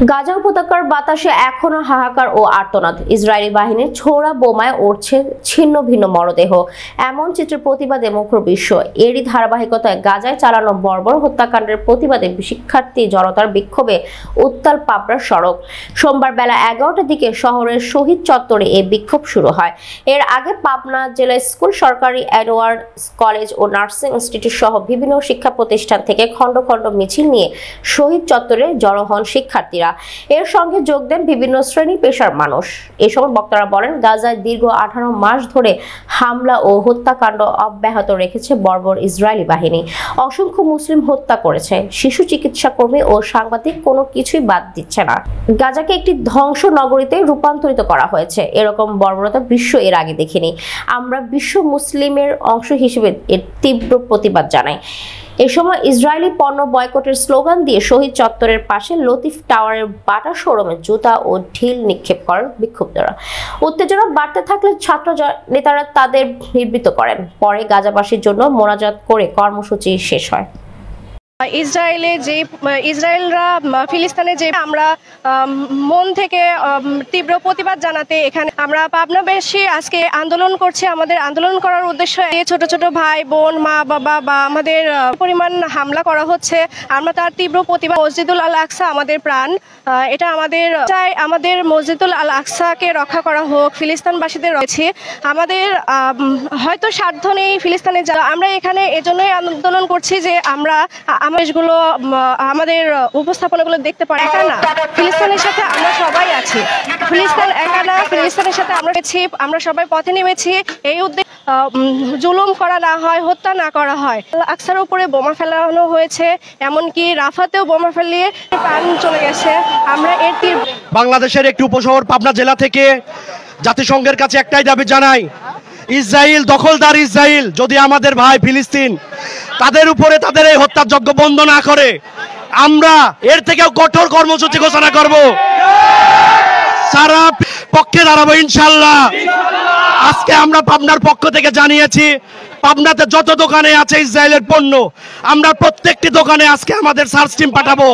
গাজা উপত্যকার বাতাসে এখনো হাহাকার ও আর্তনাদ। ইসরায়েলি বাহিনীর ছোড়া বোমায় উড়ছে ছিন্ন ভিন্ন মরদেহ। এমন চিত্রের প্রতিবাদে মুখর বিশ্ব। এরই ধারাবাহিকতায় গাজায় চালানো বর্বর হত্যাকাণ্ডের প্রতিবাদে শিক্ষার্থী জনতার বিক্ষোভে উত্তাল পাবনার সড়ক। সোমবার বেলা 11টার দিকে শহরের শহীদ চত্বরে এই বিক্ষোভ শুরু হয়। এর আগে পাবনা জেলা স্কুল, সরকারি এডওয়ার্ড কলেজ ও নার্সিং ইনস্টিটিউট সহ বিভিন্ন শিক্ষা প্রতিষ্ঠান থেকে খন্ড খন্ড মিছিল নিয়ে শহীদ চত্বরে জড়ো হন শিক্ষার্থীরা। এর সঙ্গে যোগ দেন বিভিন্ন শ্রেণী পেশার মানুষ। এই সময় বক্তারা বলেন, গাজায় দীর্ঘ 18 মাস ধরে হামলা ও হত্যাকাণ্ড অব্যাহত রেখেছে বর্বর ইসরায়েলি বাহিনী। অসংখ্য মুসলিম হত্যা করেছে, শিশু চিকিৎসা কর্মী ও সাংবাদিক কোনো কিছুই বাদ দিচ্ছে না। গাজাকে একটি ধ্বংস নগরীতে রূপান্তরিত করা হয়েছে। এরকম বর্বরতা বিশ্ব এর আগে দেখেনি। আমরা বিশ্ব মুসলিমের অংশ হিসেবে এর তীব্র প্রতিবাদ জানাই। এ সময় ইসরায়েলি পণ্য বয়কটের স্লোগান দিয়ে শহীদ চত্বরের পাশে লতিফ টাওয়ারের বাটা শোরুমে জুতা ও ঢিল নিক্ষেপ করেন বিক্ষুব্ধরা। উত্তেজনা বাড়তে থাকলে ছাত্র নেতারা তাদের নিবৃত্ত করেন। পরে গাজাবাসীর জন্য মোনাজাত করে কর্মসূচি শেষ হয়। ইসরায়েলরা ফিলিস্তিনে যে আমরা মন থেকে তীব্র প্রতিবাদ জানাতে এখানে আমরা পাবনাবাসী আজকে আন্দোলন করছি। আমাদের আন্দোলন করার উদ্দেশ্য ছোট ছোট ভাই বোন, মা বাবা বা আমাদের পরিমাণ হামলা করা হচ্ছে, আমরা তার তীব্র প্রতিবাদ। মসজিদুল আল আকসা আমাদের প্রাণ, এটা আমাদের চাই, আমাদের মসজিদুল আল আকসাকে রক্ষা করা হোক। ফিলিস্তিনবাসীদের রয়েছে আমাদের হয়তো স্বার্থ নেই ফিলিস্তিনে যারা, আমরা এখানে এজন্যই আন্দোলন করছি যে আমরা দেশগুলো আমাদের উপস্থাপনাগুলো দেখতে পারে। একা না, ফিলিস্তিনের সাথে আমরা সবাই আছি। ফিলিস্তিন একা না, ফিলিস্তিনের সাথে আমরা সবাই পথে নেমেছি। এই উদ্দেশ্যে জুলুম করা না হয়, হত্যা না করা হয়। আকসার উপরে বোমা ফেলানো হয়েছে, এমনকি রাফাতেও বোমা ফেলিয়ে প্রাণ চলে গেছে। আমরা বাংলাদেশের একটি উপশহর পাবনা জেলা থেকে জাতিসংঘের কাছে একটাই দাবি জানাই, ইসরায়েল দখলদার ইসরায়েল যদি আমাদের ভাই ফিলিস্তিন তাদের উপরে তাদের এই হত্যাযজ্ঞ বন্ধ না করে, আমরা এর থেকেও কঠোর কর্মসূচি ঘোষণা করব। সারা পক্ষে দাঁড়াবো ইনশাল্লাহ। আজকে আমরা পাবনার পক্ষ থেকে জানিয়েছি, পাবনাতে যত দোকানে আছে ইসরায়েলের পণ্য, আমরা প্রত্যেকটি দোকানে আজকে আমাদের সার্চ টিম পাঠাবো।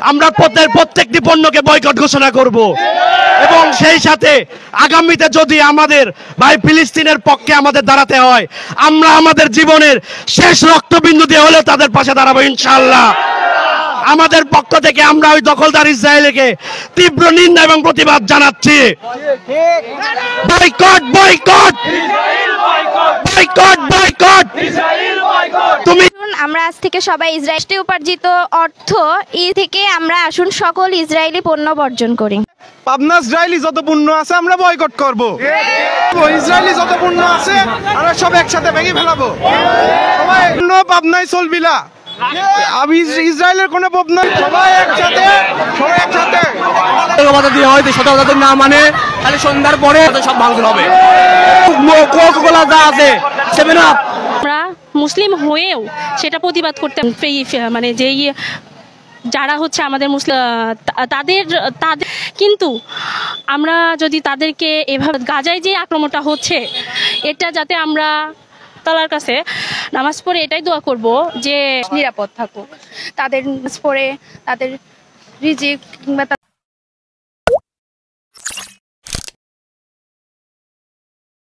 আমরা প্রত্যেকটি পণ্যকে বয়কট ঘোষণা করব এবং সেই সাথে আগামীতে যদি আমাদের ভাই ফিলিস্তিনের পক্ষে আমাদের দাঁড়াতে হয়, আমরা আমাদের জীবনের শেষ রক্তবিন্দু দিয়ে হলেও তাদের পাশে দাঁড়াবো ইনশাআল্লাহ। আমাদের পক্ষ থেকে আমরা ওই দখলদার ইসরায়েলকে তীব্র নিন্দা এবং প্রতিবাদ জানাচ্ছি। Boycott boycott boycott boycott. আমরা আজ থেকে সবাই ইসরায়েলি উপার্জিত অর্থ থেকে আমরা আসুন সকল ইসরায়েলি পণ্য বর্জন করি। পাবনা ইসরায়েলি যত পণ্য আছে আমরা বয়কট করব। ইসরায়েলি যত পণ্য আছে আমরা সব একসাথে ভেঙে ফেলাবো। সবাই পাবনায় চলবি না, আমি ইসরায়েলের কোনো পণ্য, সবাই একসাথে দিয়ে হয়তো শতাব্দীর না মানে খালি সন্ধ্যার পরে সব ভাঙতে হবে। কোকা-কোলা যা আছে সেভেন আপ, আমরা মুসলিম হয়েও সেটা প্রতিবাদ করতে মানে যেই যারা হচ্ছে আমাদের মুসলিম তাদের কিন্তু আমরা যদি তাদেরকে এভাবে গাজায় যে আক্রমণটা হচ্ছে এটা যাতে আমরা তাআলার কাছে নামাজ পড়ে এটাই দোয়া করব যে নিরাপদ থাকুক, তাদের নামাজ পড়ে তাদের রিজিক কিংবা